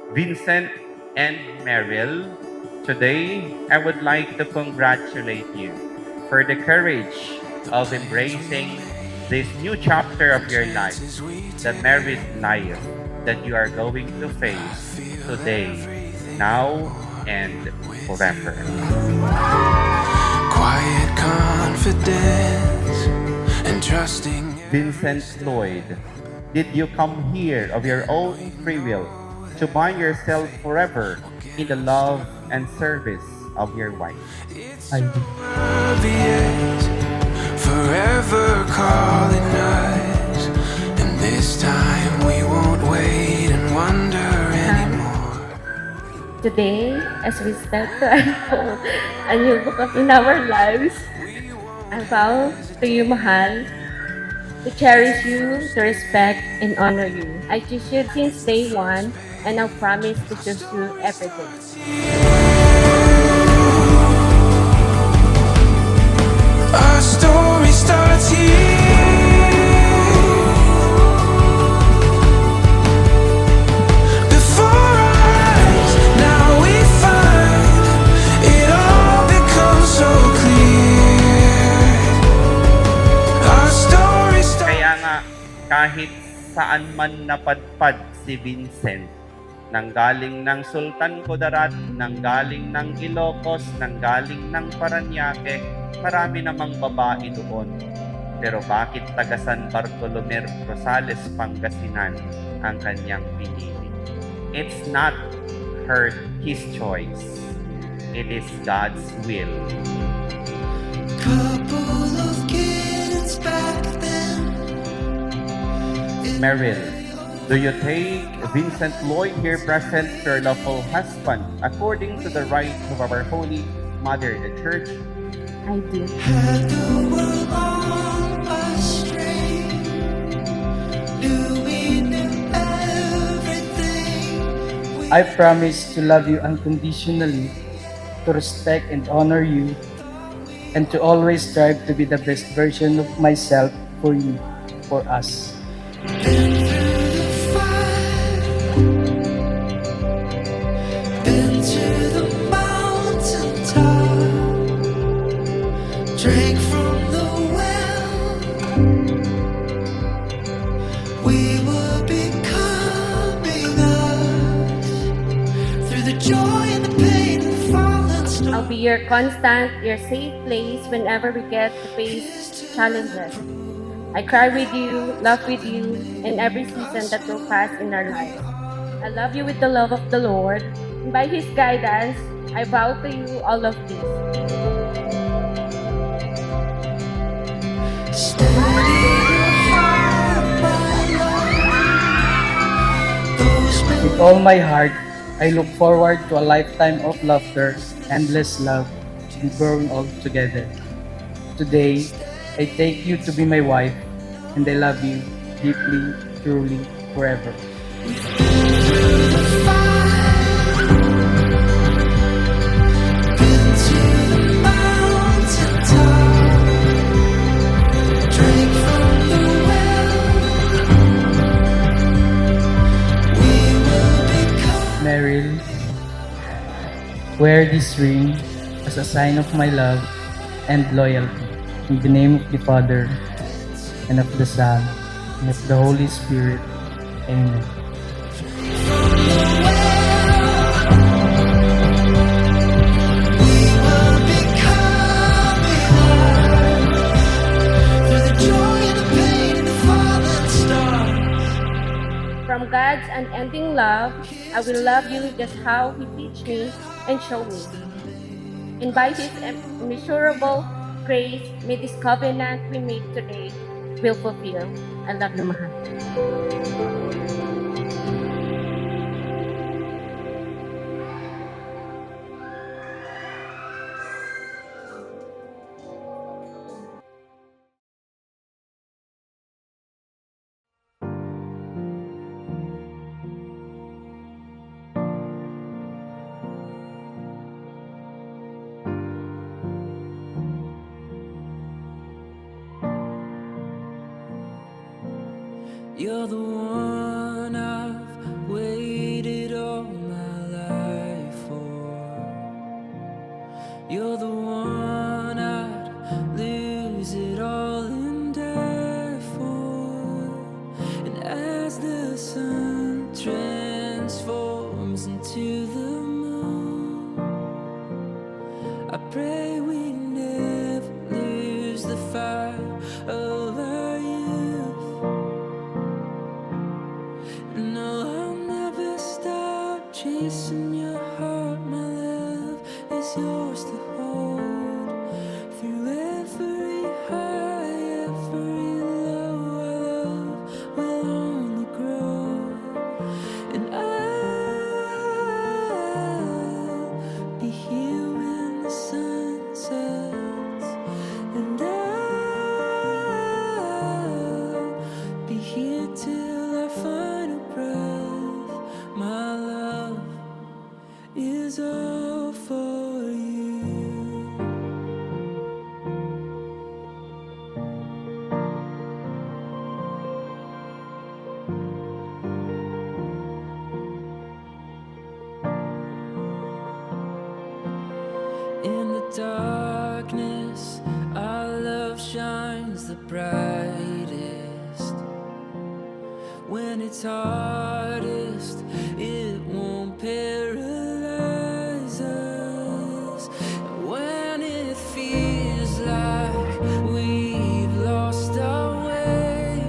Vincent and Meryl, today I would like to congratulate you for the courage of embracing this new chapter of your life, the married life that you are going to face today, now, and forever. Quiet confidence and trusting. Vincent Lloyd, did you come here of your own free will to bind yourself forever in the love and service of your wife? I do. Obvious, forever calling us, and this time we won't wait and wonder anymore. Today, as we start to unfold a new book in our lives, I vow to you, Mahal, to cherish you, to respect and honor you. I choose you since day one, and I promise to choose you every day. Our story starts here. Before our eyes, now we find it all becomes so clear. Our story starts. Kaya nga, kahit saan man napadpad si Vincent, nanggaling ng Sultan Kudarat, nanggaling ng Ilocos, nanggaling ng Paranaque, marami namang babae doon. Pero bakit taga San Bartolome Rosales, Pangasinan ang kanyang pinili? It's not his choice. It is God's will. Couple of kids back then. Meryl, do you take Vincent Lloyd here present your lawful husband according to the rites of our Holy Mother, the Church? I do. Had the world on astray. Knew we knew everything. I promise to love you unconditionally, to respect and honor you, and to always strive to be the best version of myself for you, for us. Been through the fire. Been to the mountaintop. Drank from the well. We were becoming us. Through the joy and the pain and the fallen storm. I'll be your constant, your safe place whenever we get to face challenges. I cry with you, laugh with you, in every season that will pass in our lives. I love you with the love of the Lord, and by His guidance, I vow to you all of this. With all my heart, I look forward to a lifetime of laughter, endless love, and growing old together. Today, I take you to be my wife, and I love you deeply, truly, forever. Meryl, wear this ring as a sign of my love and loyalty. In the name of the Father, and of the Son, and of the Holy Spirit. Amen. From God's unending love, I will love you just how He teach me and show me. And by His immeasurable grace, may this covenant we make today will fulfill. I love you, Mahal. You're the one I've waited all sun transforms into the moon, I pray we never lose the fire of our youth. No, I'll never stop chasing your heart. My love is yours to hold through every high, every low. Our love will only grow, and I'll be here when the sun sets, and I'll be here till our final breath. My love is all for you. In the darkness, our love shines the brightest. When it's hardest, it won't paralyze us. When it feels like we've lost our way,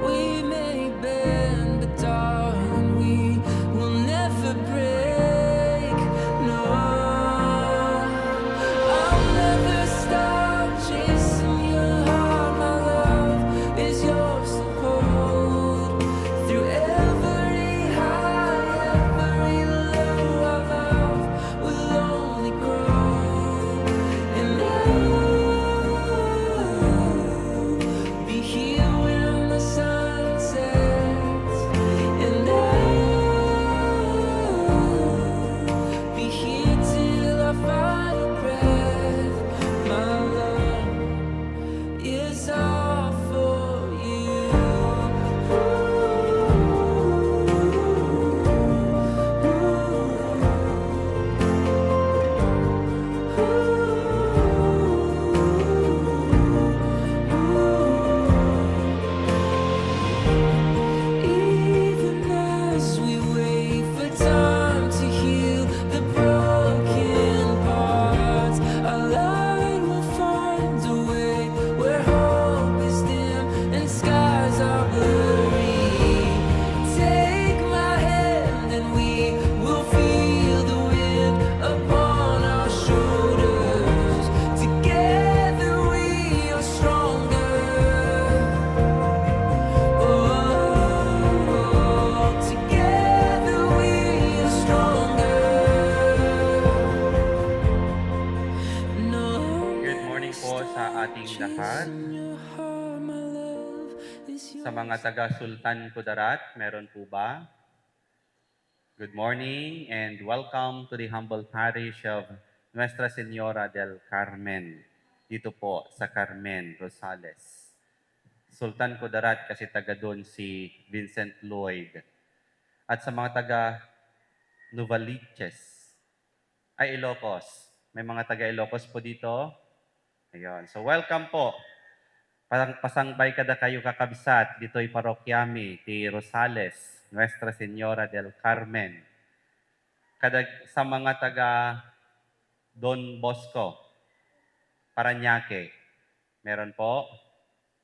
we may bend, but darling, we will never break. No, I'll never stop chasing your heart. My love is yours to hold through every high, every low. Our love will only grow, and I'll be here when the sun sets, and I'll be here till our final breath. My love is all for you. Even as we wait for time to heal the broken parts, our light will find a way where hope is dim and skies are blurry. Take my hand and we will feel the wind upon our shoulders. Together we are stronger. Oh, together we are stronger. No, Good morning po sa ating lahat. your heart, my love is Sa mga taga-Sultan Kudarat, meron po ba? Good morning and welcome to the humble parish of Nuestra Señora del Carmen. Dito po sa Carmen, Rosales. Sultan Kudarat kasi taga doon si Vincent Lloyd. At sa mga taga Novaliches, ay Ilocos. May mga taga Ilocos po dito. Ayun. So welcome po. Parang pasangbay kada kayo kakabsat. Dito'y parokyami ti Rosales, Nuestra Señora del Carmen. Kada sa mga taga Don Bosco, Parañaque. Meron po?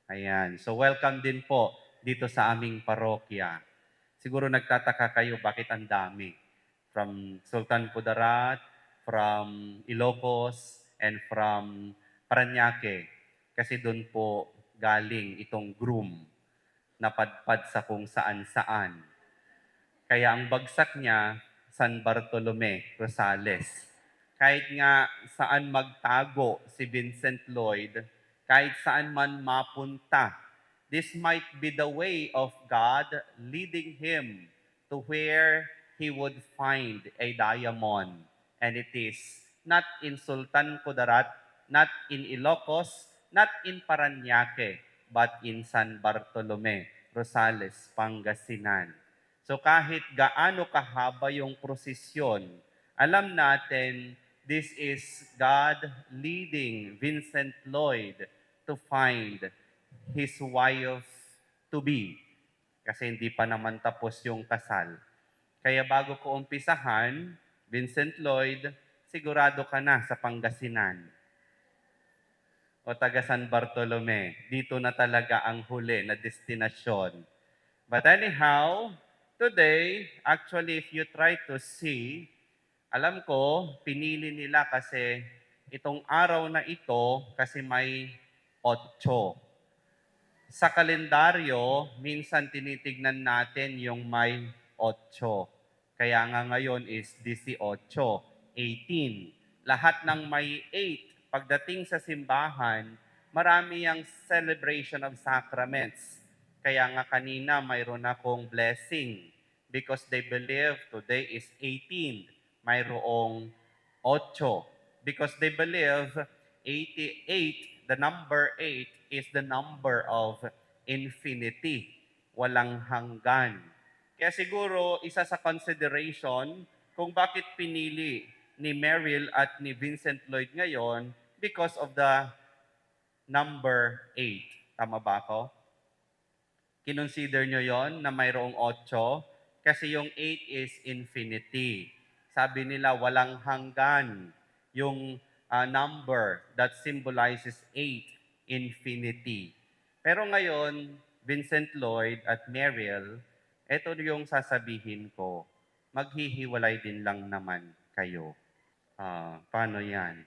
Ayan. So welcome din po dito sa aming parokya. Siguro nagtataka kayo bakit ang dami. From Sultan Kudarat, from Ilocos, and from Parañaque. Kasi doon po galing itong groom na padpad sa kung saan-saan. Kaya ang bagsak niya, San Bartolome, Rosales. Kahit nga saan magtago si Vincent Lloyd, kahit saan man mapunta, this might be the way of God leading him to where he would find a diamond. And it is not in Sultan Kudarat, not in Ilocos, not in Parañaque, but in San Bartolome, Rosales, Pangasinan. So kahit gaano kahaba yung prosesyon, alam natin this is God leading Vincent Lloyd to find his wife to be, kasi hindi pa naman tapos yung kasal. Kaya bago ko umpisahan, Vincent Lloyd, sigurado ka na sa Pangasinan o taga San Bartolome. Dito na talaga ang huli na destinasyon. But anyhow, today, actually, if you try to see, alam ko, pinili nila kasi itong araw na ito kasi may 8. Sa kalendaryo, minsan tinitignan natin yung may 8. Kaya nga ngayon is 18, 18. Lahat ng may 8, pagdating sa simbahan, marami ang celebration of sacraments. Kaya nga kanina mayroon akong blessing because they believe today is 18. Mayroong 8. Because they believe 88, the number 8, is the number of infinity. Walang hanggan. Kaya siguro isa sa consideration kung bakit pinili ni Meryl at ni Vincent Lloyd ngayon because of the number 8. Tama ba ako? Kinonsider nyo yon na mayroong 8 kasi yung 8 is infinity. Sabi nila walang hanggan yung number that symbolizes 8, infinity. Pero ngayon, Vincent Lloyd at Meryl, ito yung sasabihin ko, maghihiwalay din lang naman kayo. Paano yan?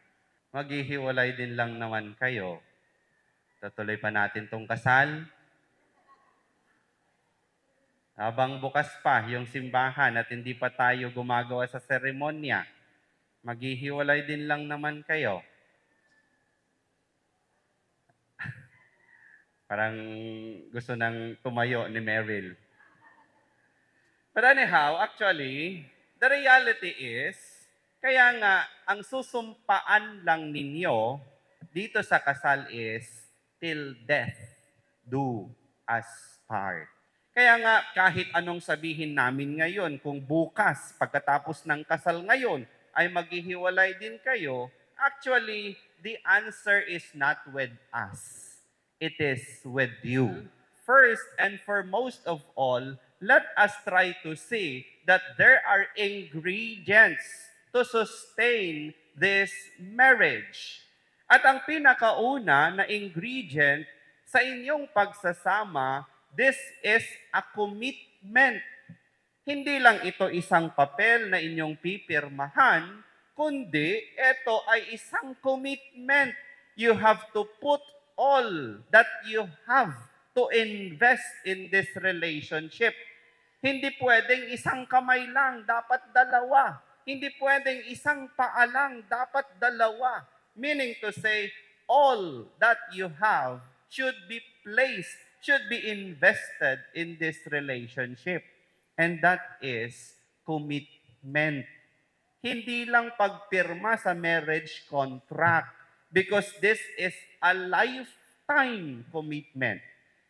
Maghihiwalay din lang naman kayo. Tutuloy pa natin tong kasal. Habang bukas pa yung simbahan at hindi pa tayo gumagawa sa seremonya, maghihiwalay din lang naman kayo. Parang gusto nang tumayo ni Meryl. But anyhow, actually, the reality is, kaya nga, ang susumpaan lang ninyo dito sa kasal is, till death do us part. Kaya nga, kahit anong sabihin namin ngayon, kung bukas, pagkatapos ng kasal ngayon, ay maghihiwalay din kayo, actually, the answer is not with us. It is with you. First and foremost of all, let us try to see that there are ingredients to sustain this marriage. At ang pinakauna na ingredient sa inyong pagsasama, this is a commitment. Hindi lang ito isang papel na inyong pipirmahan, kundi ito ay isang commitment. You have to put all that you have to invest in this relationship. Hindi pwedeng isang kamay lang, dapat dalawa. Hindi pwedeng isang paa lang, dapat dalawa. Meaning to say, all that you have should be placed, should be invested in this relationship. And that is commitment. Hindi lang pagpirma sa marriage contract because this is a lifetime commitment.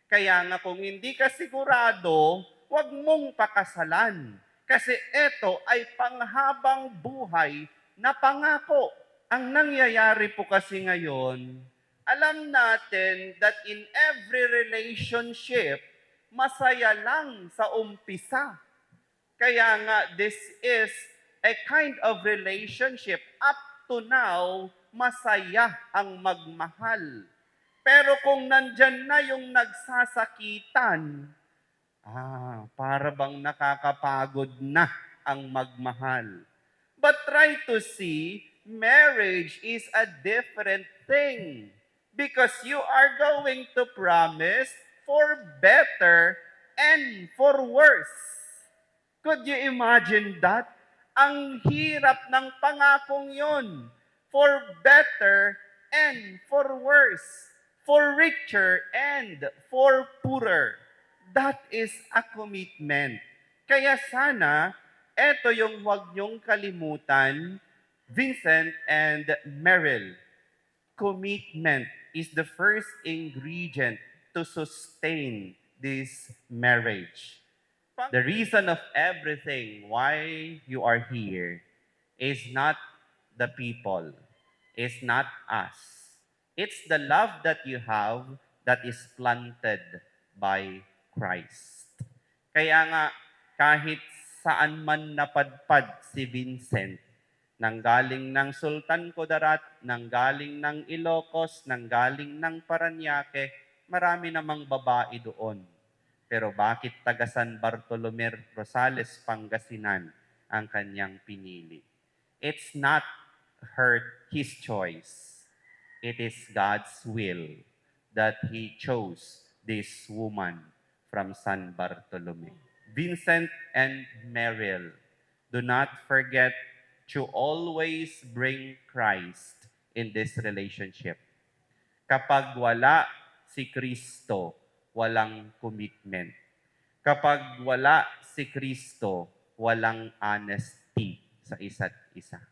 Kaya nga kung hindi ka sigurado, huwag mong pakasalan. Kasi ito ay panghabang buhay na pangako. Ang nangyayari po kasi ngayon, alam natin that in every relationship, masaya lang sa umpisa. Kaya nga, this is a kind of relationship. Up to now, masaya ang magmahal. Pero kung nandyan na yung nagsasakitan, para bang nakakapagod na ang magmahal. But try to see, marriage is a different thing. Because you are going to promise for better and for worse. Could you imagine that? Ang hirap ng pangakong yun. For better and for worse. For richer and for poorer. That is a commitment. Kaya sana, eto yung huwag niyong kalimutan, Vincent and Meryl. Commitment is the first ingredient to sustain this marriage. The reason of everything why you are here is not the people, is not us. It's the love that you have that is planted by Christ. Kaya nga, kahit saan man napadpad si Vincent, nanggaling ng Sultan Kudarat, nanggaling ng Ilocos, nanggaling ng Paranaque, marami namang babae doon. Pero bakit taga San Bartolome Rosales, Pangasinan ang kanyang pinili? It's not his choice. It is God's will that He chose this woman from San Bartolome. Vincent and Meryl, do not forget to always bring Christ in this relationship. Kapag wala si Kristo, walang commitment. Kapag wala si Kristo, walang honesty sa isa't isa.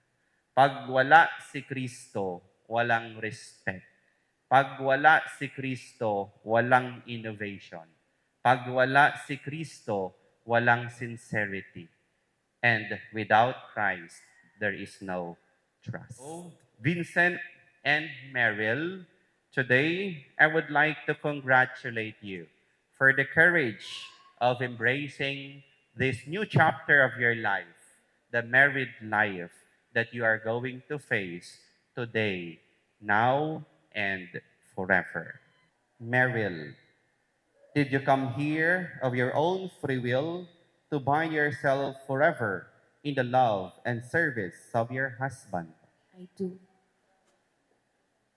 Pag wala si Kristo, walang respect. Pag wala si Kristo, walang innovation. Pag wala si Kristo, walang sincerity. And without Christ, there is no trust. Vincent and Meryl, today I would like to congratulate you for the courage of embracing this new chapter of your life, the married life that you are going to face today, now, and forever. Meryl, did you come here of your own free will to bind yourself forever in the love and service of your husband? I do.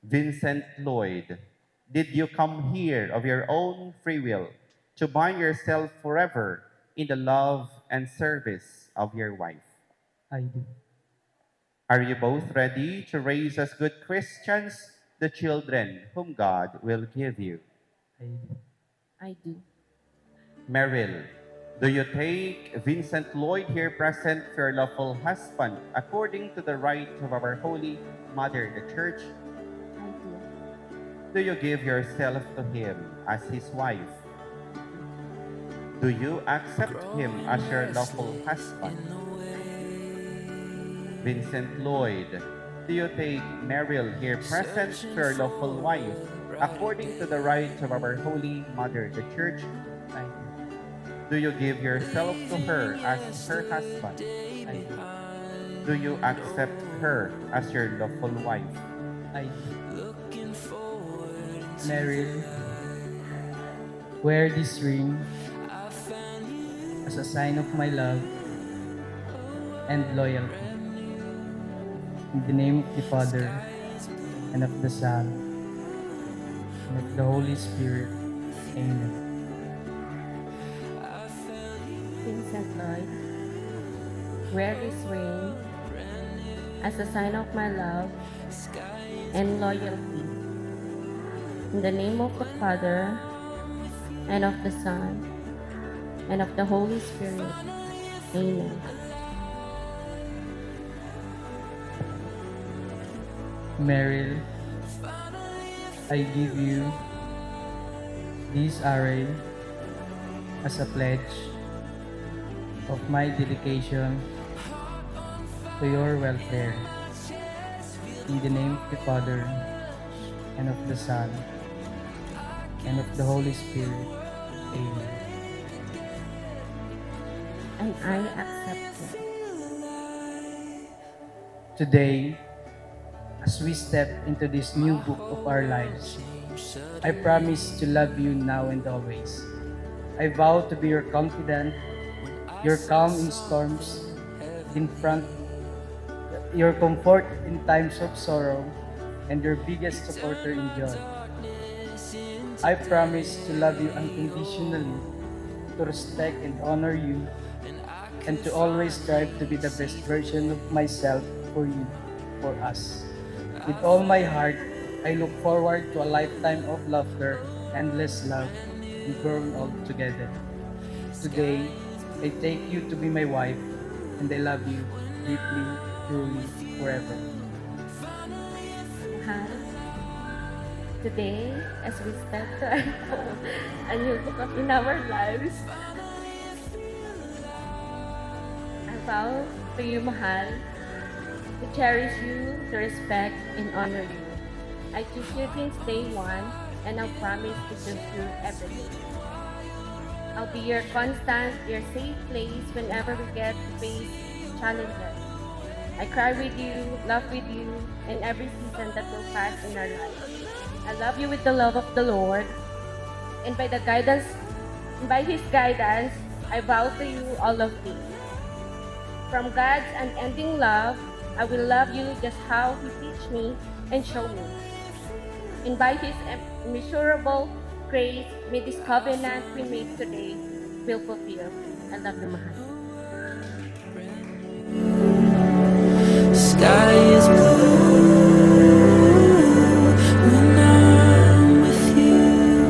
Vincent Lloyd, did you come here of your own free will to bind yourself forever in the love and service of your wife? I do. Are you both ready to raise as good Christians the children whom God will give you? I do. I do. Meryl, do you take Vincent Lloyd here present for your lawful husband according to the rite of our Holy Mother, the Church? I do. Do you give yourself to him as his wife? Do you accept him as your lawful husband? Vincent Lloyd, do you take Meryl here present for your lawful wife according to the rite of our Holy Mother, the Church? I do. Do you give yourself to her as her husband? I do. Do you accept her as your lawful wife? I do. Meryl, wear this ring as a sign of my love and loyalty. In the name of the Father, and of the Son, and of the Holy Spirit. Amen. Vincent Lloyd, wear this ring as a sign of my love and loyalty. In the name of the Father, and of the Son, and of the Holy Spirit. Amen. Meryl, I give you this array as a pledge of my dedication to your welfare. In the name of the Father, and of the Son, and of the Holy Spirit. Amen. And I accept it. Today, as we step into this new book of our lives, I promise to love you now and always. I vow to be your confidant, your calm in storms, your comfort in times of sorrow, and your biggest supporter in joy. I promise to love you unconditionally, to respect and honor you, and to always strive to be the best version of myself for you, for us. With all my heart, I look forward to a lifetime of laughter, endless love, and growing old together. Today, I take you to be my wife, and I love you deeply, truly, forever. Mahal, today, as we start to unfold a new book in our lives, I vow to you, Mahal, to cherish you, to respect and honor you. I choose you since day one, and I promise to fulfill everything. I'll be your constant, your safe place whenever we get to face challenges. I cry with you, laugh with you, in every season that will pass in our lives. I love you with the love of the Lord, and by His guidance, I vow to you all of this. From God's unending love, I will love you just how He teach me and show me. And by His immeasurable grace, may this covenant we make today will fulfill. I love you, mahal. Sky is blue when I'm with you.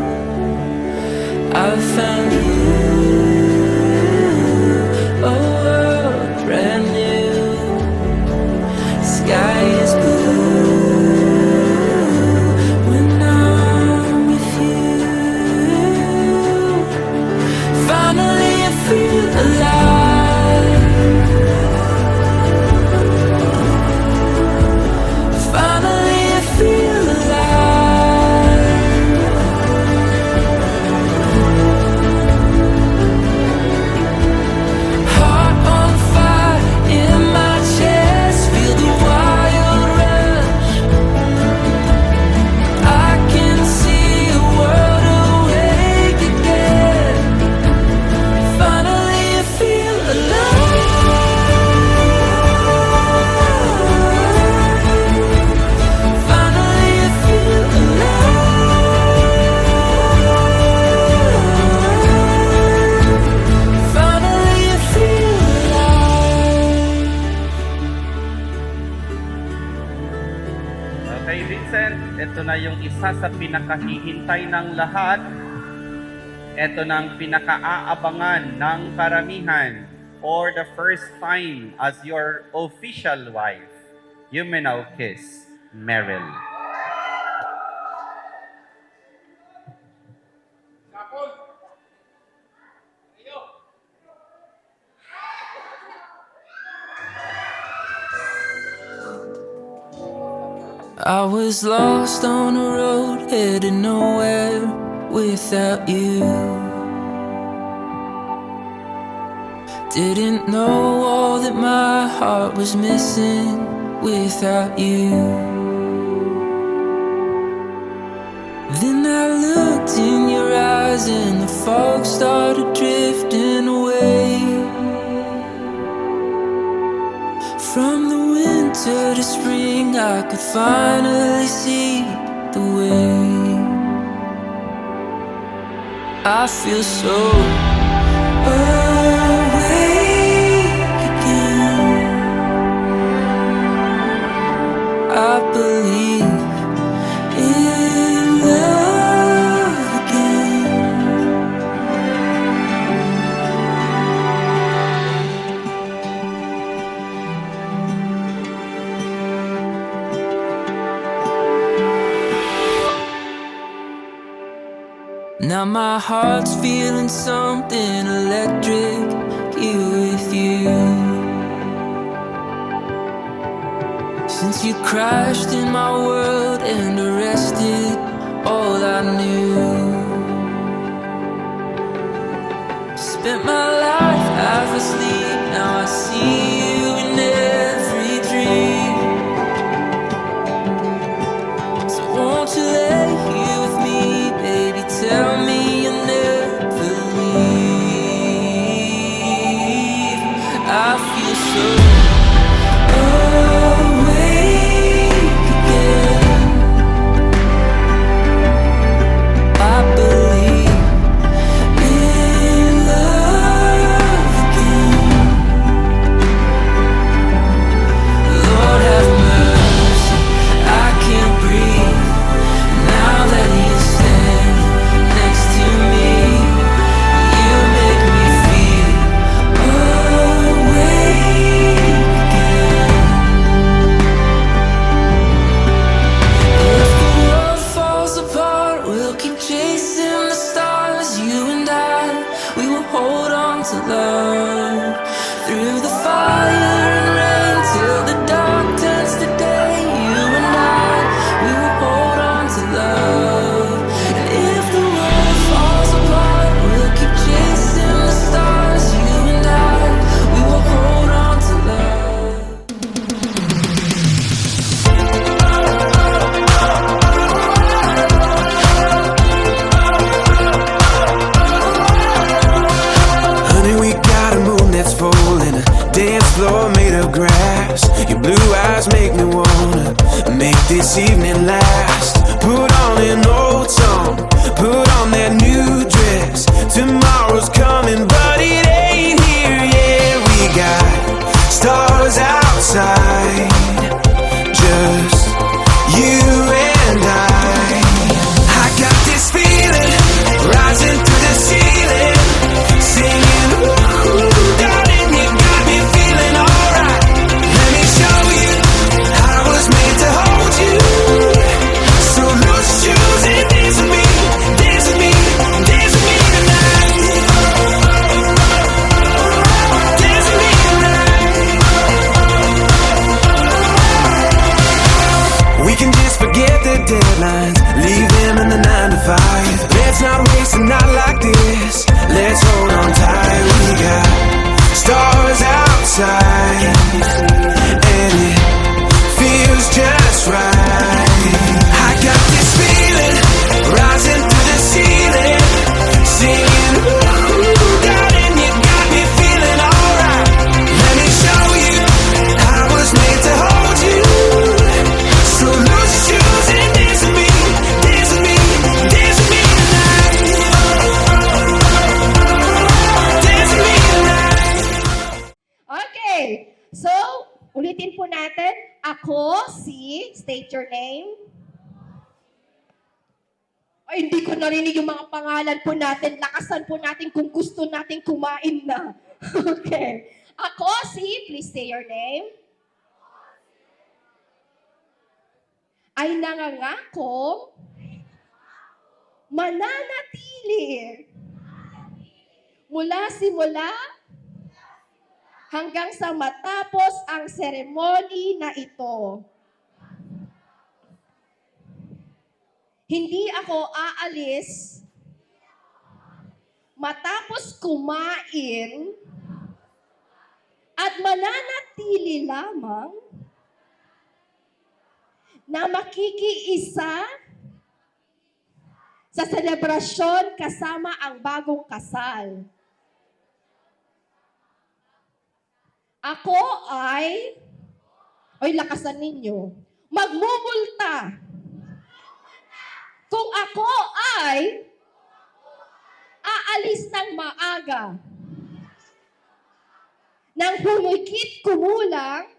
I found you, a world brand new. Sky is blue when I'm with you. Finally I feel alive. Finally I feel alive. Heart on fire in my chest, feel the wild rush. I can see a world awake again. Finally I feel alive. Finally I feel alive. Finally I feel alive. Okay, Vincent, ito na yung isa sa pinakahihintay ng lahat. Ito na ang pinakaaabangan ng karamihan for the first time as your official wife. You may now kiss Meryl. I was lost on a road, headed nowhere without you. Didn't know all that my heart was missing without you. Then I looked in your eyes and the fog started drifting away. From the winter to spring, I could finally see the way. I feel so awake again. I believe in love again. Now my heart's feeling something electric here with you. Since you crashed in my world and arrested all I knew. Spent my life half asleep, now I see you in every dream. So won't you lay here with me, baby, tell me you'll never leave. I feel so awake again. I believe in love again. Lord have mercy, I can't breathe now that you stand next to me. You make me feel awake again. If the world falls apart, we'll keep chasing the stars. You and I, we will hold on to love through the fire and rain till the dark turns to day. You and I, we will hold on to love. And if the world falls apart, we'll keep chasing grass. Your blue eyes make me wanna make this evening last. Put on an old song, put on that new dress. Tomorrow's coming, but it ain't here yet. We got stars outside, just you and I got this feeling rising through the ceiling, singing, ooh, darling, you got me feeling alright. Let me show you I was made to hold you. So loose shoes and dance with me, dance with me, dance with me tonight. Dance with me tonight. We can just forget the deadlines, leave them in the 9 to 5. Let's not waste a night like this, let's hold on tight. We got stars outside, and it feels just right. I got this feeling rising through the ceiling, singing, ooh, darling, you got me feeling alright. Let me show you I was made to hold you. So lose your shoes and dance with me, dance with me, dance with me tonight. Dance with me tonight. Okay, so ulitin po natin. Ako si, state your name. Ay, hindi ko narinig yung mga pangalan po natin. Lakasan po natin kung gusto natin kumain na. Okay. Ako si, please say your name. Ay nangangako mananatili mula simula hanggang sa matapos ang seremony na ito. Hindi ako aalis matapos kumain at mananatili lamang na makikiisa sa selebrasyon kasama ang bagong kasal. Ako ay lakasan ninyo, magmumulta kung ako ay aalis ng maaga nang humigit kumulang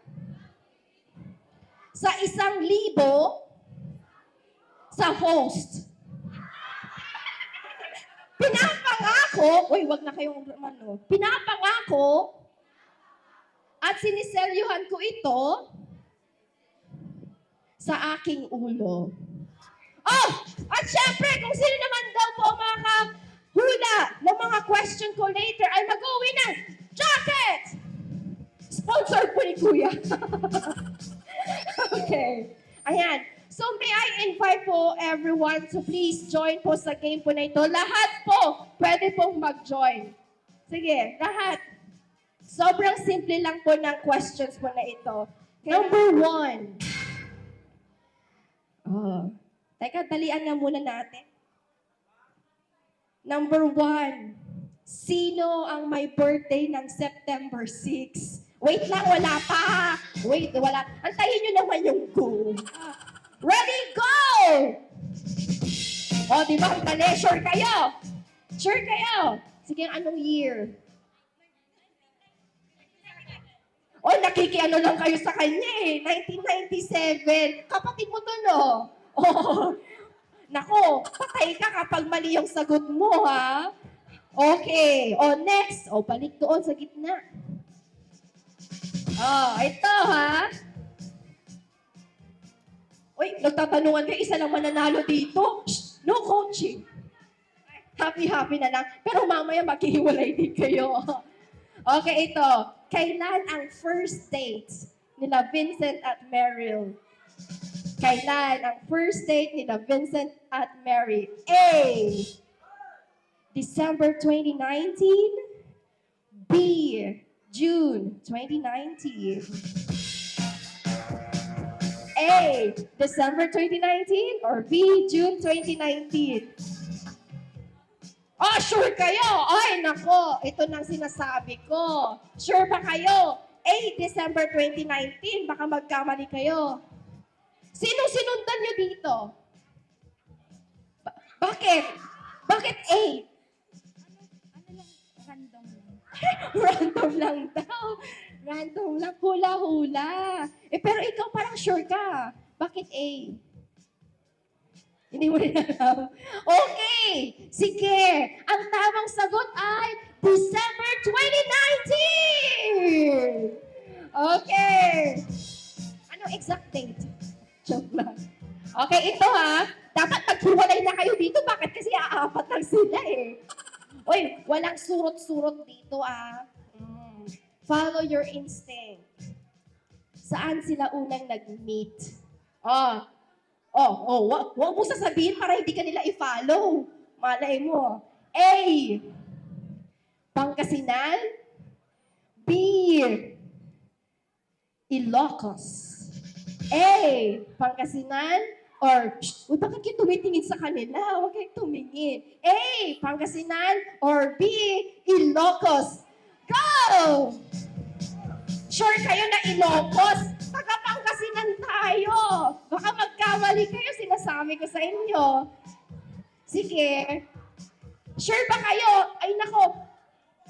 sa 1,000 sa host. Pinapangako, wag na kayong pinapangako at siniselyuhan ko ito sa aking ulo. Oh! At syempre, kung sino naman daw po makahula ng mga question ko later ay mag-uwi ng jacket! Sponsored po ni Kuya. Okay. Ayan. So may I invite po everyone to please join po sa game po na ito. Lahat po pwede pong mag-join. Sige, lahat. Sobrang simple lang po ng questions po na ito. Number 1. Teka, dalian na muna natin. Number 1. Sino ang may birthday ng September 6? Wait lang, wala pa. Wait, wala. Antayin nyo naman yung go. Ready, go! O, di ba? Dali, sure kayo? Sure kayo? Sige, anong year? O, nakikiano lang kayo sa kanya eh. 1997. Kapatid mo to, no? Oh, nako, patay ka kapag mali yung sagot mo, ha? Okay. O, next. O, balik doon sa gitna. Ito, ha? Uy, nagtatanungan kayo, isa lang mananalo dito. Shh, no coaching. Happy-happy na lang. Pero mamaya maghihiwalay din kayo. Okay, ito. Kailan ang first date nila Vincent at Meryl? Kailan ang first date nila Vincent at Mary? A. December 2019. B. June 2019. A. December 2019 or B. June 2019? Oh, sure kayo? Ay, nako, ito nang sinasabi ko. Sure ba kayo? A, December 2019. Baka magkamali kayo. Sinong sinundan nyo dito? Bakit? Bakit A? Random lang daw. Random lang. Hula-hula. Pero ikaw parang sure ka. Bakit A? Hindi mo rin alam. Okay. Sige. Ang tamang sagot ay December 2019. Okay. Anong exact date? Joke lang. Okay, ito ha. Dapat maghiwalay na kayo dito. Bakit? Kasi aapat lang sila eh. Uy, walang surot-surot dito ah. Follow your instinct. Saan sila unang nag-meet? Wag mo sasabihin para hindi ka nila i-follow. Malay mo. A. Pangasinan. B. Ilocos. A. Pangasinan. Or, bakit kayo tumitingin sa kanila? Huwag kayong tumingin. A. Pangasinan. Or B. Ilocos. Go! Sure kayo na Ilocos? Taga-Pangasinan tayo. Baka magkamali kayo, sinasabi ko sa inyo. Sige. Sure ba kayo? Ay nako,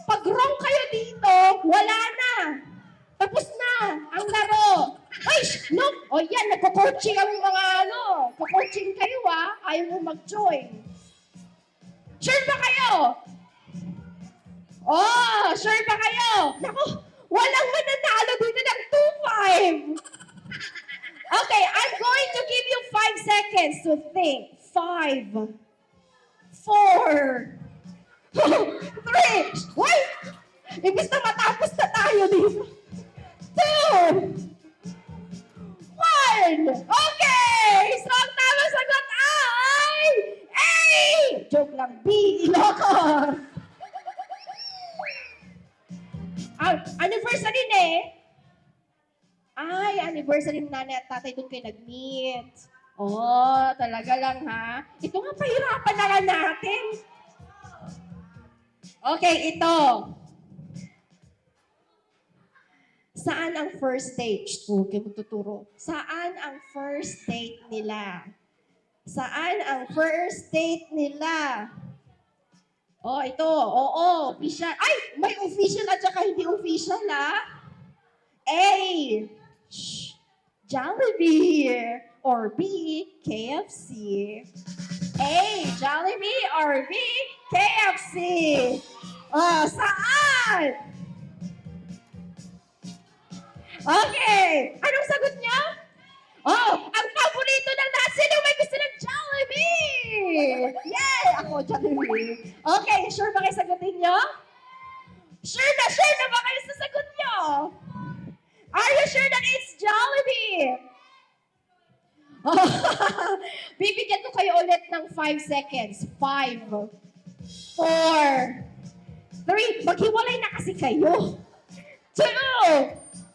pag wrong kayo dito, wala na. Tapos na ang laro. Ay, no! O yan, nagko-coaching ang mga Nagko-coaching kayo ayaw mo mag-join. Sure ba kayo? Sure ba kayo? Naku, walang mananalo dito ng 2-5. Okay, I'm going to give you 5 seconds to think. 5, 4, 3, wait! Imbis na matapos na tayo dito. 2, 1. Okay! So, ang tamang sagot ay A! Joke lang, B. Ilocos. Anniversary na eh. Ay, anniversary ng nanay at tatay doon kayo nag-meet. Talaga lang ha. Ito nga, pahirapan na lang natin. Okay, ito. Saan ang first date? Okay, magtuturo. Saan ang first date nila? Saan ang first date nila? Ito. Official. Ay, may official at saka hindi official, A. Jollibee. Or B. KFC. A. Jollibee or B. KFC. Saan? Okay. Anong sagot niya? Ang paborito ng lahat. Sino may gusto ng Jollibee? Yay! Ako, Jollibee. Okay, sure ba kayo sagutin niyo? Sure na ba kayo sa sagot niyo? Are you sure that it's Jollibee? Bibigyan ko kayo ulit ng 5 seconds. 5, 4, 3. Maghiwalay na kasi kayo. 2,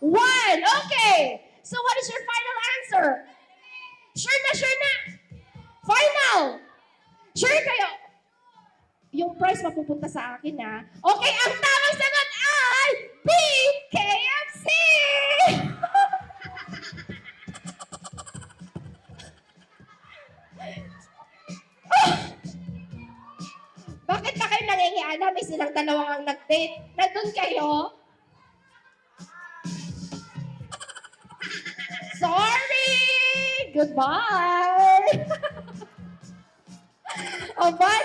1. Okay. So what is your final answer? Sure na. Final. Sure kayo? Yung prize mapupunta sa akin Okay, ang tamang sagot ay B. KFC. Bakit pa kayo nangingiana? May silang dalawang ang nag-date. Nandun kayo? Sorry! Goodbye!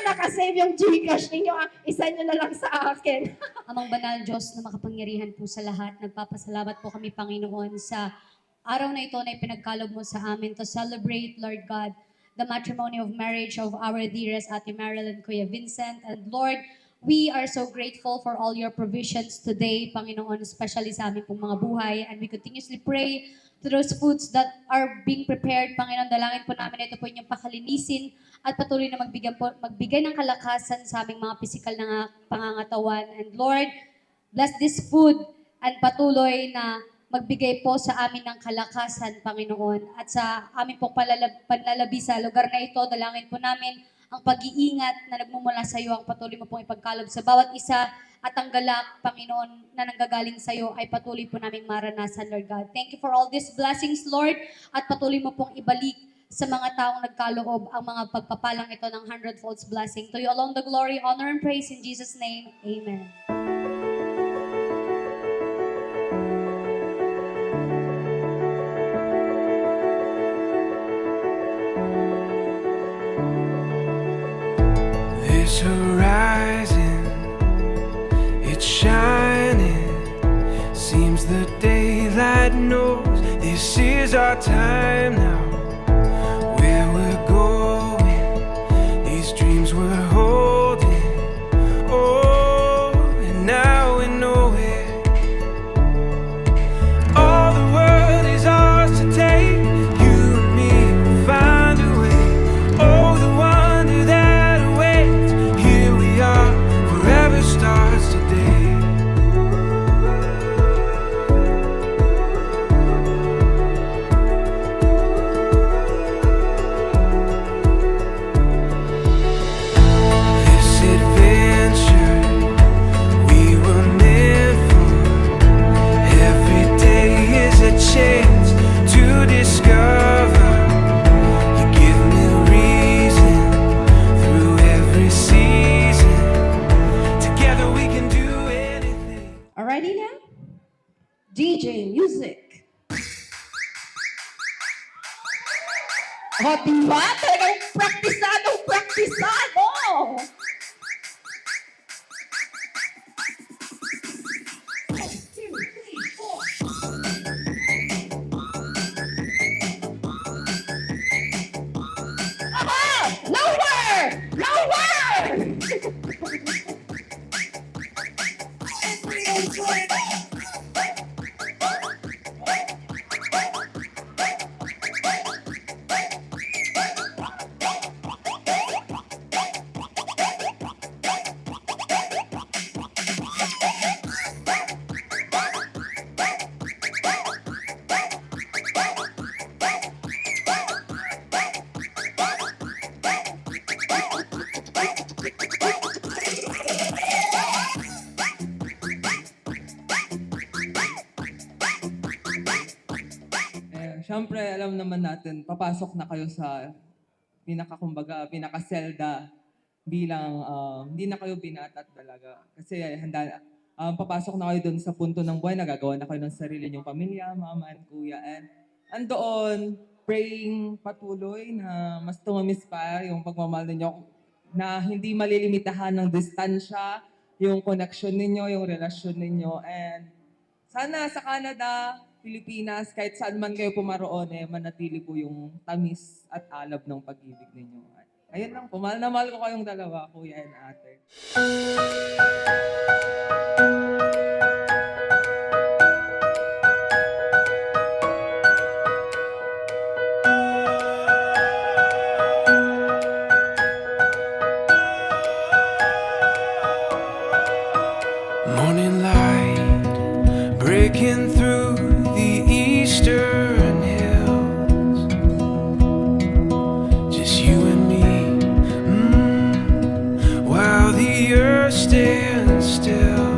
Nakasave yung Gcash ninyo. Isa nyo na lang sa akin. Amang banal Diyos na makapangyarihan po sa lahat, nagpapasalamat po kami, Panginoon, sa araw na ito na ipinagkalob mo sa amin to celebrate, Lord God, the matrimony of marriage of our dearest Ate Meryl and Kuya Vincent. And Lord, we are so grateful for all your provisions today, Panginoon, especially sa aming pong mga buhay. And we continuously pray to those foods that are being prepared. Panginoon, dalangin po namin ito po inyong pakalinisin at patuloy na magbigay ng kalakasan sa aming mga pisikal na pangangatawan. And Lord, bless this food and patuloy na magbigay po sa amin ng kalakasan, Panginoon. At sa aming pong panlalabi sa lugar na ito, dalangin po namin ang pag-iingat na nagmumula sa iyo, ang patuloy mo pong ipagkalob sa bawat isa at ang galak, Panginoon, na nanggagaling sa iyo ay patuloy po naming maranasan, Lord God. Thank you for all these blessings, Lord, at patuloy mo pong ibalik sa mga taong nagkaloob ang mga pagpapalang ito ng 100-fold blessing. To you alone the glory, honor, and praise in Jesus' name. Amen. This horizon, it's shining. Seems the daylight knows this is our time now. Where we're going, these dreams we're holding. Oh, and now we know it. All the world is ours to take. You and me will find a way. Oh, the wonder that awaits. Here we are, forever starts today. This adventure we were meant for. Every day is a chance to discover. You give me reason through every season. Together we can do anything. Alrighty na? DJ, music. O, diba? Talagang praktisado! Aha! Lower! Lower! Siyempre, alam naman natin, papasok na kayo sa pinaka-selda bilang hindi na kayo binata talaga. Kasi papasok na kayo doon sa punto ng buhay, nagagawa na kayo ng sarili niyong pamilya, mama and kuya. And andoon, praying patuloy na mas tumamis pa yung pagmamahal ninyo na hindi malilimitahan ng distansya, yung connection ninyo, yung relasyon ninyo. And sana sa Canada, Pilipinas, kahit saan man kayo pumaroon, manatili po yung tamis at alab ng pag-ibig ninyo. Ayun lang po, mahal na mahal ko kayong dalawa, kuya and ate. Morning light breaking through the eastern hills. Just you and me, while the earth stands still.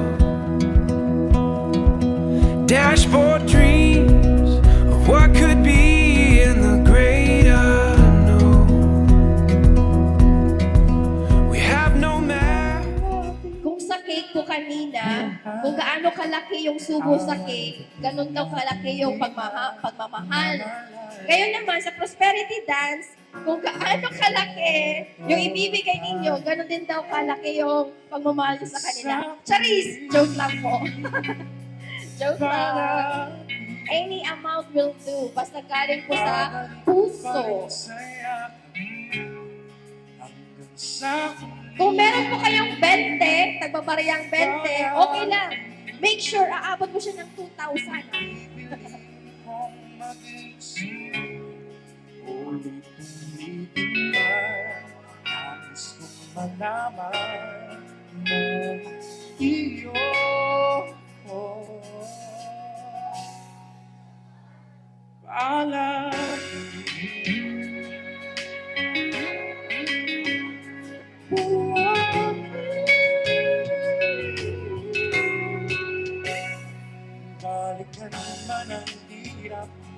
Dashboard dreams of what could be in the great unknown. We have no map. Kung sa cake ko kanina, kung gaano kalaki yung subo sa cake, ganun daw kalaki yung pagmamahal. Ngayon naman, sa prosperity dance, kung gaano kalaki yung ibibigay ninyo, ganun din daw kalaki yung pagmamahal niyo sa kanila. Charis! Joke lang po. Joke lang. Any amount will do. Basta galing po sa puso. Kung meron po kayong 20, tagbabariyang 20, okay lang. Make sure, aabot mo siya ng 2,000.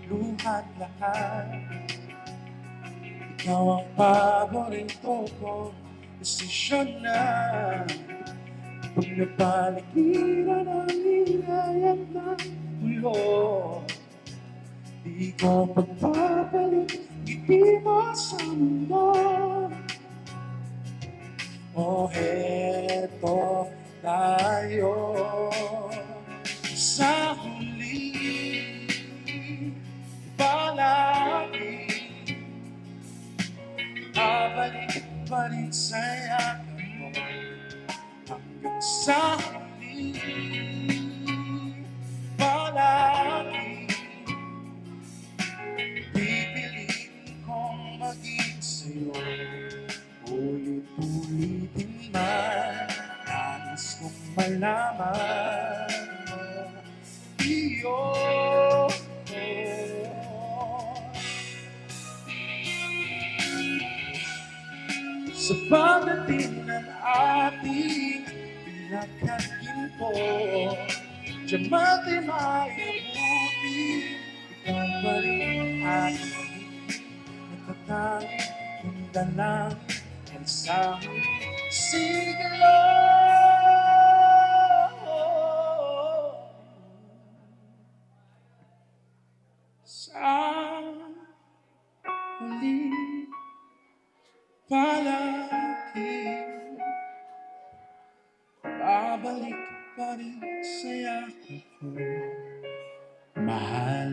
luhat lahat. Ikaw ang paborito kong desisyon na pag napaligiran ang hinayang ng ulo. Di ko pagpapalit, ngiti mo sa mundo. O heto tayo sa huli, palagi babalik pa rin sa yakin mo hanggang sa huli, palagi pipiliin kong maging sa'yo. Ulit-ulitin man, nais kong malaman mo, iyo. Sa pagdating ng ating pinakaginto, diyan matimayabuti, ikaw pa rin aking natatanging kung dalangin and sa siglo. Sa huli, palagi babalik pa rin sa yakap ko. Mahal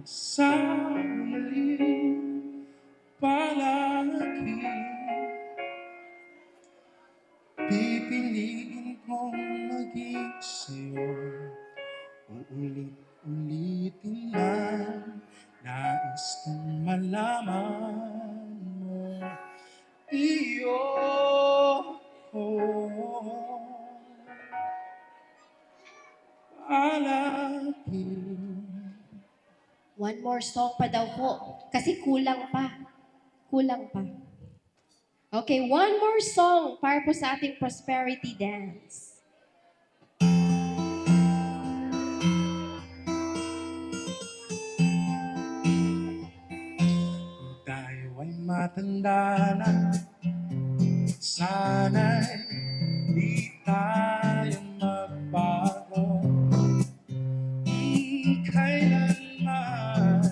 sa huli, palagi pipiliin kong maging sa'yo. Uulit-ulitin man, nais kong malaman mo, iyo. Palagi. One more song pa daw po. Kasi kulang pa. Kulang pa. Okay, one more song para po sa ating prosperity dance. Kung tayo ay matanda na, sana'y di tayo magbago. Di kailanman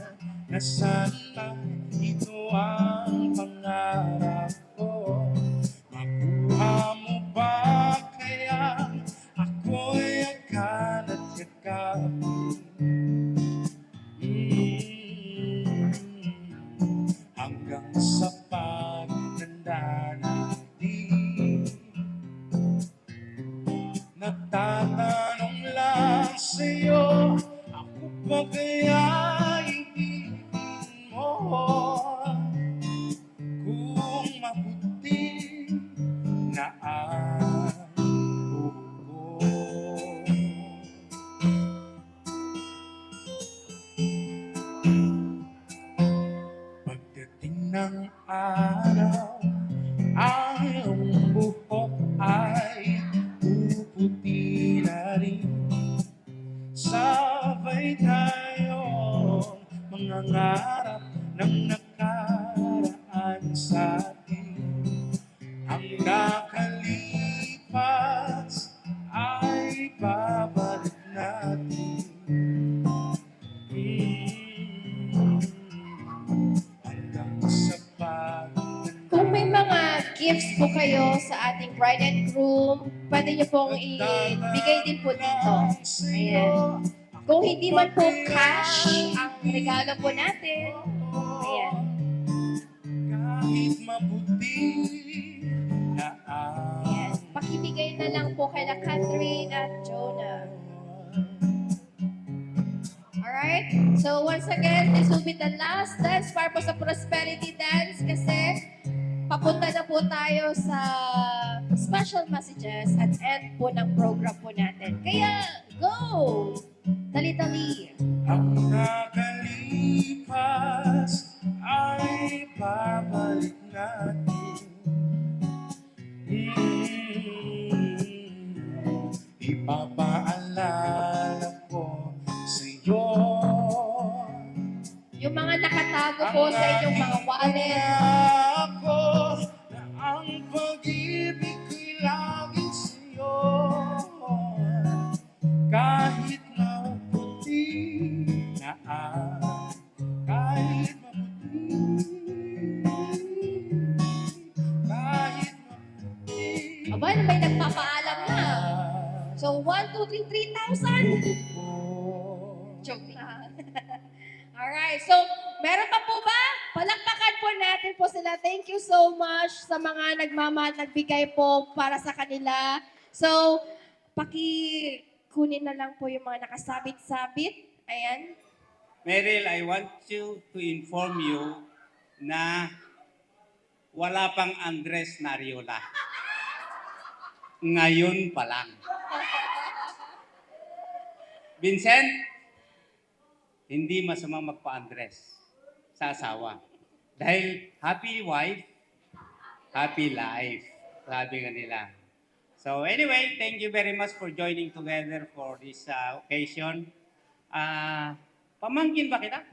nasaan man, ito ang pangarap ko. Makuha mo ba kaya ako'y agad at yakapin? Hanggang sa pagtanda natin, nagtatanong lang sa'yo, ako ba kaya ibigin mo? Kung mabuti na ang buo. Pagdating ng araw, ang iyong buhok ay puputi na rin. Sabay tayong mangangarap ng nakaraan sa atin. Ang nakalipas ay babalik natin. Hanggang sa pagtanda. Kung may mga gifts po kayo sa ating bride and groom, pwede niyo pong ibigay din po dito. Ayan. Kung hindi man po cash ang regalo po natin, ayan. Kahit mabuti na Ayan. Pakibigay na lang po kay na Catherine at Jonah. Alright? So once again, this will be the last dance para po sa prosperity dance kasi papunta na po tayo sa special messages at end po ng program po natin. Kaya, go! Dali-dali! ang nakalipas ay babalik natin. Ipapaalala ko sa'yo ako na ang pag-ibig ko'y laging sa'yo. Kahit maputi na kahit maputi, kahit maputi. Aba, may nagpapaalam na. So, 1, 2, 3, 3,000. Joke lang. Alright, so, meron pa po ba? Palakpakan po natin po sila. Thank you so much sa mga nagmamahal, nagbigay po para sa kanila. So, kunin na lang po yung mga nakasabit-sabit. Ayan. Meryl, I want you to inform you na wala pang Andres Nariola. Ngayon pa lang. Vincent, hindi masama magpa-Andres sa asawa. Dahil happy wife, happy life. Sabi nga nila. So anyway, thank you very much for joining together for this occasion. Pamangkin ba kita?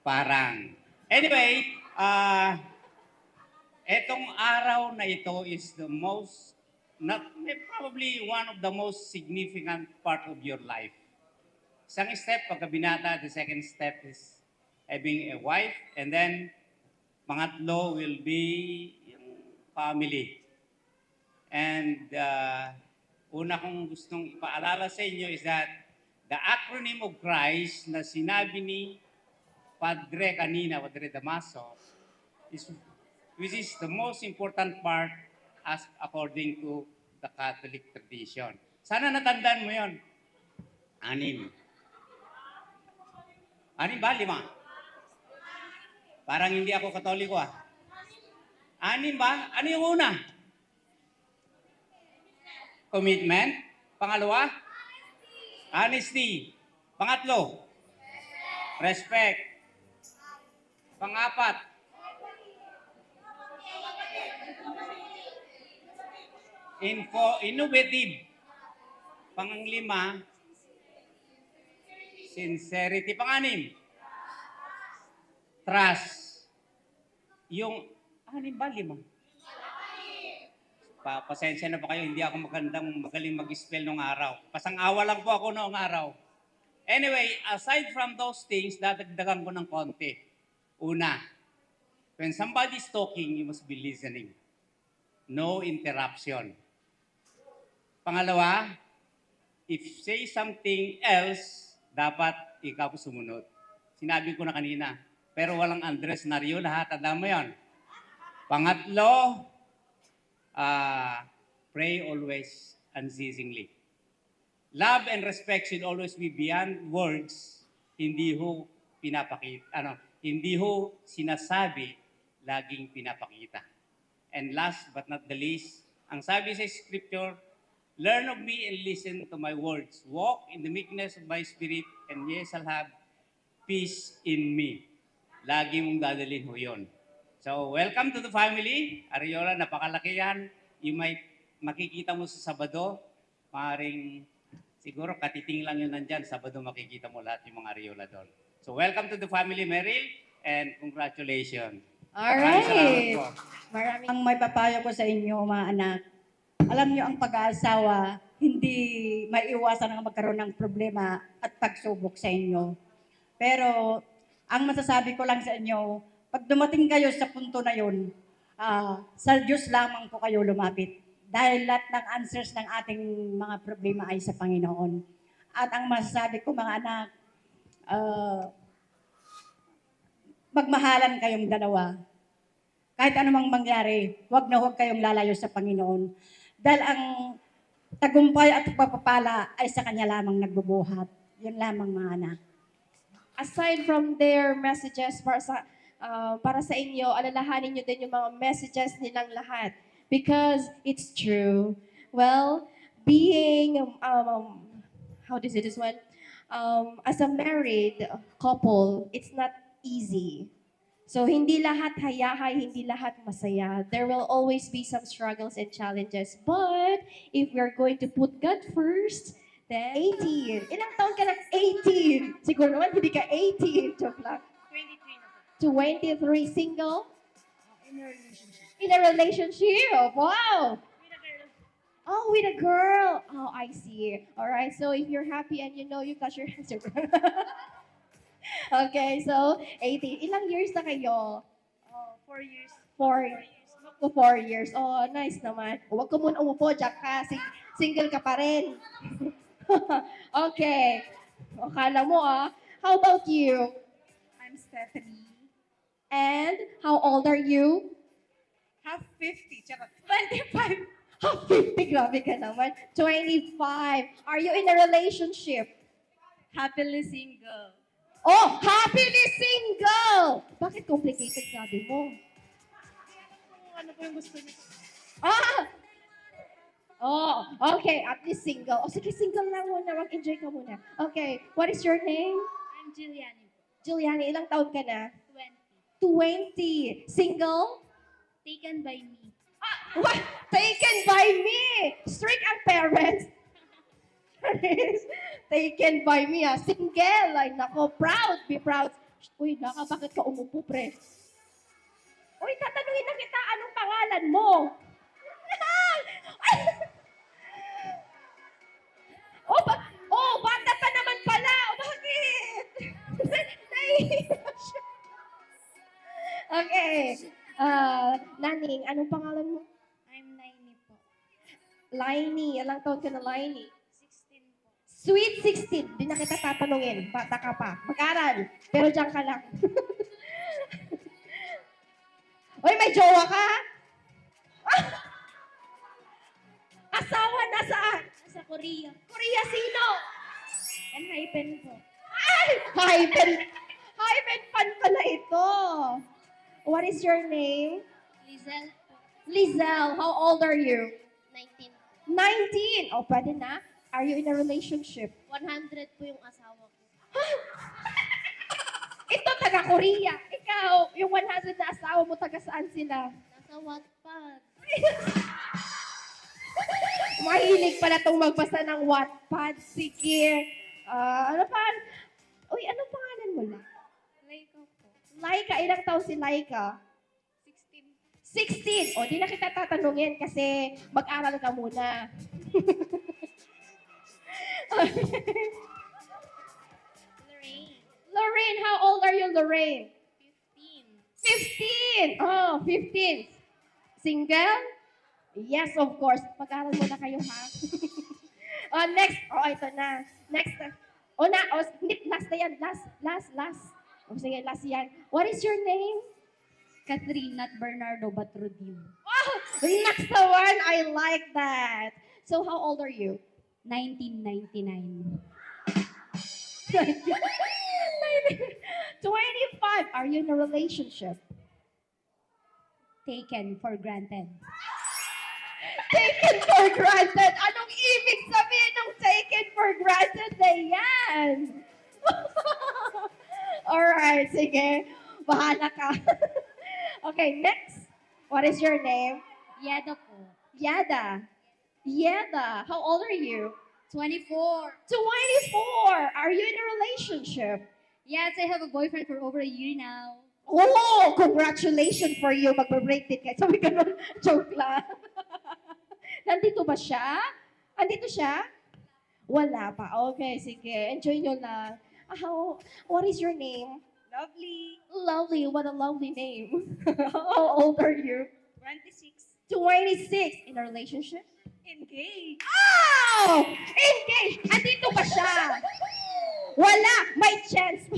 Parang. Anyway, etong araw na ito is the most, probably one of the most significant part of your life. Isang step, pagkabinata, the second step is having a wife, and then pangatlo will be yung family. And una kong gustong ipaalala sa inyo is that the acronym of Christ na sinabi ni Padre kanina, Padre Damaso, which is the most important part as according to the Catholic tradition. Sana natandaan mo yon. 6. 6 ba? 5? Parang hindi ako Katoliko 6 ba? Ano yung una? Commitment. Pangalawa? Honesty. Pangatlo? Respect. Pangapat? Innovative. Panglima? Sincerity. Pang-6? Trust. Yung 6 ba? 5? Pasensya na po kayo, hindi ako magaling mag-spell nung araw. Pasang-awa lang po ako noong araw. Anyway, aside from those things, dadagdagan ko ng konti. Una, when somebody's talking, you must be listening. No interruption. Pangalawa, if say something else, dapat ikaw sumunod. Sinabi ko na kanina, pero walang Andres Nariola, ha? Tandaan mo yan. Pangatlo, pray always unceasingly. Love and respect should always be beyond words, hindi ho pinapakita, hindi ho sinasabi, laging pinapakita. And last but not the least, ang sabi sa scripture, learn of me and listen to my words. Walk in the meekness of my spirit, and ye shall have peace in me. Lagi mong dadalhin ho yun. So, welcome to the family. Ariola, napakalaki yan. You might makikita mo sa Sabado. Maaaring siguro katiting lang yun nandyan. Sabado makikita mo lahat yung mga Ariola doon. So, welcome to the family, Meryl, and congratulations. Alright. Maraming Ang may papayo ko sa inyo, mga anak, alam niyo ang pag-aasawa, hindi maiiwasan ang magkaroon ng problema at pagsubok sa inyo. Pero, ang masasabi ko lang sa inyo, pag dumating kayo sa punto na yun, sa Diyos lamang po kayo lumapit. Dahil lahat ng answers ng ating mga problema ay sa Panginoon. At ang masasabi ko, mga anak, magmahalan kayong dalawa. Kahit anumang mangyari, huwag na huwag kayong lalayo sa Panginoon. Dahil ang tagumpay at pagpapala ay sa Kanya lamang nagbubuhat. Yun lamang, mga anak. aside from their messages para sa inyo, alalahanin nyo din yung mga messages nilang lahat. Because it's true. Well, being, how do you say this one? As a married couple, it's not easy. So, hindi lahat hayahay, hindi lahat masaya. There will always be some struggles and challenges. But, if we're going to put God first, 18. Ilang taon ka na? 18. Siguro naman hindi ka 18. Joke lang. 23 single? In a relationship. Wow. Oh, with a girl. Oh, I see. All right. So if you're happy and you know you got your answer. Okay, so 18. Ilang years na kayo? 4 years. 4 years. Oh, nice naman. Huwag ka muna umupo, Jack, ka. Single ka pa rin. Okay. Akala mo, ah. How about you? I'm Stephanie. And how old are you? Half 50. Tsaka 25. Half 50, grabe ka naman. 25. Are you in a relationship? Happily single. Oh, happily single! Bakit complicated sabi mo? Ano po yung gusto niyo? Ah! Oh, okay. At least single. O sige, single lang muna. Mag-enjoy ka muna. Okay. What is your name? I'm Juliani. Juliani, ilang taon ka na? 20. 20. Single? Taken by me. What? Taken by me! Strict ang parents. Taken by me, ah. Single. Ay, nako. Proud. Be proud. Uy, naka, bakit ka umupo, pre? Uy, tatanungin na kita, anong pangalan mo? Bata pa naman pala. Bakit? Nahihiya siya. Okay. Naning, anong pangalan mo? I'm Naini po. Laini. Ilang taon ka na, Laini? 16 po. Sweet 16. Di na kita tatanungin. Bata ka pa. Mag-aral. Pero diyan ka lang. Uy, may jowa ka? Asawa na saan? Sa Korea. Korea, sino? And hypen po. Ay! Hypen! Hypen fan pala ito. What is your name? Lizelle po. Lizelle, how old are you? 19. 19. Oh, pwede na. Are you in a relationship? 100 po yung asawa ko. Ito, taga-Korea. Ikaw, yung 100 na asawa mo, taga saan sila? Nasa Wattpad. Mahilig pala itong magbasa ng Wattpad. Sige. Ano pa? Uy, anong pangalan mo lang? Laika po. Laika, ilang taon si Laika? 16. 16. O, di na kita tatanungin kasi mag-aral ka muna. Lorraine. Lorraine, how old are you, Lorraine? 15. 15. Oh, 15. Single? Yes, of course. Mag-aral muna kayo, ha? Next. Oh, ito na. Next. Hindi, last na yan. Last. Oh, sige, last yan. What is your name? Catherine, not Bernardo, but Rodrigo. Oh, next the one. I like that. So, how old are you? 1999. 25. Are you in a relationship? Taken for granted. Taken for granted. Anong ibig sabihin ng taken for granted na yan? Alright, sige. Bahala ka. Okay, next. What is your name? Yeda po. Yada. Yada. How old are you? 24. 24. Are you in a relationship? Yes, I have a boyfriend for over a year now. Oh, congratulations for you. Magbe-break din kayo. Sabi ka nun, joke lang. Nandito ba siya? Andito siya? Wala pa. Okay, sige. Enjoy nyo lang. What is your name? Lovely. Lovely. What a lovely name. How old are you? 26. 26. In a relationship? Engaged. Oh! Engaged! Andito ba siya? Wala! May chance.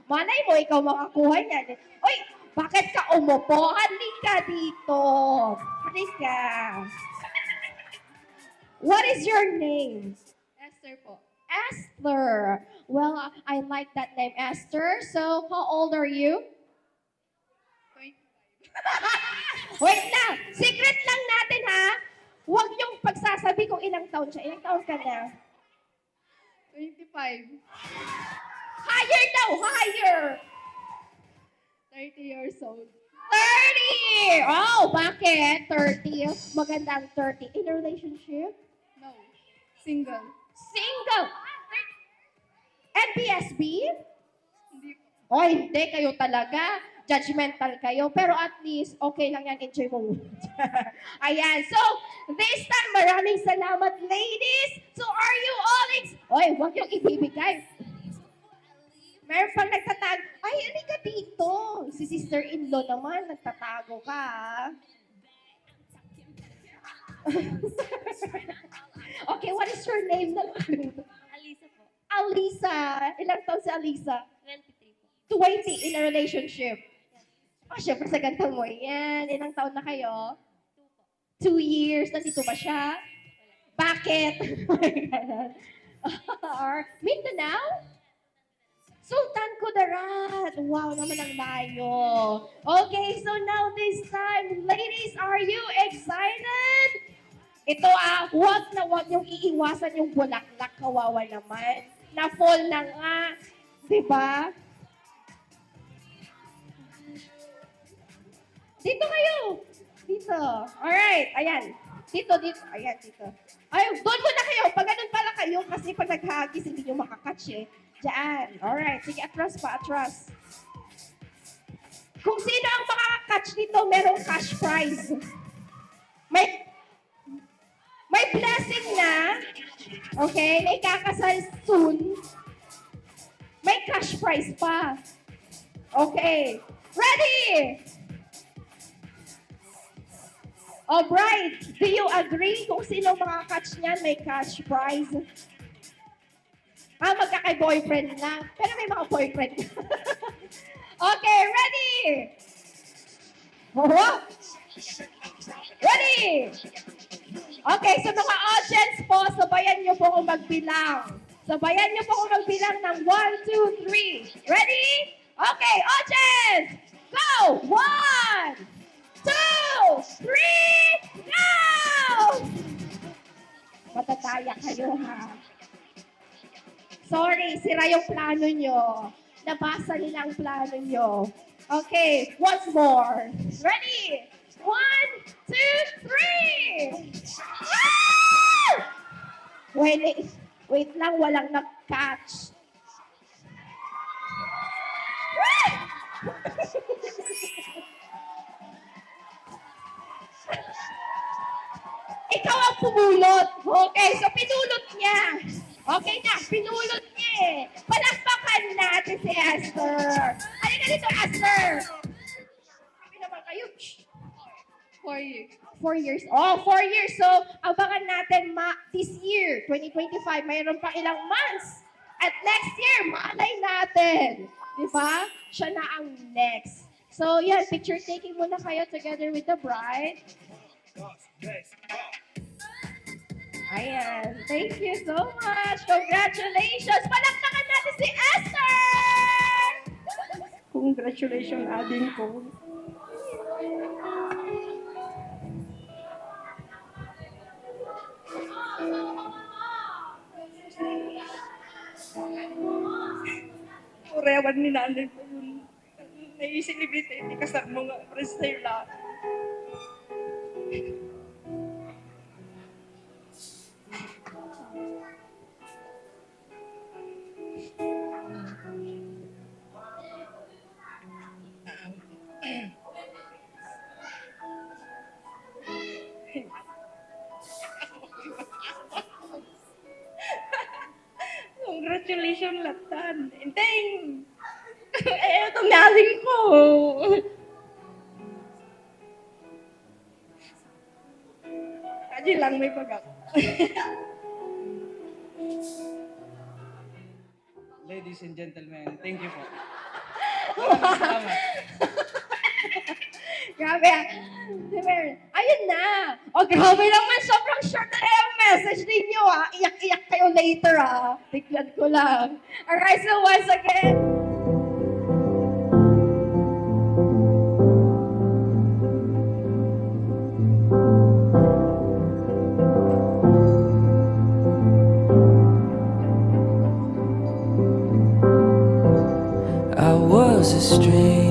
Malay mo, ikaw makakuha niyan. Uy! Bakit ka umupo? Halika dito. Halika. What is your name? Esther po. Esther. Well, I like that name, Esther. So, how old are you? 25. Wait lang! Secret lang natin, ha? Huwag yung pagsasabi kung ilang taon siya. Ilang taon ka na? 25. Higher daw! Higher! 30 years old. 30! Oh, bakit? 30. Maganda ang 30. In a relationship? No. Single. Single. NBSB? O, hindi. Kayo talaga. Judgmental kayo. Pero at least, okay lang yan. Enjoy mo. Ayan. So, this time, maraming salamat, ladies. So, are you all Oy, huwag yung ibibigay. Meron pang nagtatago. Ay, halika dito. Si sister-in-law naman, nagtatago ka. Okay, what is your name? Alisa po. Alisa. Ilang taon si Alisa? 23 po. 20 in a relationship. Oh, syempre sa ganda mo. Yan. Ilang taon na kayo? 2 years. Nandito ba siya? Bakit? Or Mindanao? Sultan Kudarat. Wow, naman ang layo. Okay, so now this time, ladies, are you excited? Ito huwag na huwag yung iiwasan yung bulaklak. Kawawa naman. Na-fall na nga. Diba? Dito kayo. Dito. Alright, ayan. Dito. Ayan, dito. Ay, doon muna kayo. Pag ganun pala kayo, kasi pag naghagis, hindi nyo makakatch eh. Diyan. Alright, sige, atras pa, atras. Kung sino ang makakatch dito, merong cash prize. May blessing na. Okay, na ikakasal soon. May cash prize pa. Okay. Ready? Oh, bride, do you agree kung sino makakatch niyan, may cash prize? Magkakay-boyfriend lang. Pero may mga boyfriend. Okay, ready? Ready? Okay, so mga audience po, sabayan niyo po kung magbilang. Sabayan niyo po kung magbilang ng 1, 2, 3. Ready? Okay, audience! Go! 1, 2, 3, go! Matataya kayo, ha? Sorry, sira yung plano nyo. Nabasa nila ang plano nyo. Okay, once more. Ready? 1, 2, 3! Ah! Wait lang, walang nag-catch. Ah! Ikaw ang pumulot. Okay, so pinulot niya. Okay na, pinulot niya eh. Palakpakan natin si Esther. Halika dito, Esther. Sabi naman kayo. 4 years. 4 years. Oh, 4 years. So, abangan natin this year, 2025, mayroon pa ilang months. At next year, malay natin. Diba? Siya na ang next. So, yan, picture taking muna kayo together with the bride. Ayan. Thank you so much. Congratulations. Palakpakan natin si Esther! Congratulations, ading ko. Urewan ni nanay ko yun. Naisilibit hindi kasama mga prestay lang. Congratulations, Latan. Inteng! Ito naling ko. Kaji lang may pag Ladies and gentlemen, thank you po. Maraming salamat. Grabe. Ayun na. Oh, grabe naman. Sobrang short na yung message ninyo, ha. Iyak-iyak kayo later, ha. Tignan ko lang. Alright, so once again. I was a stranger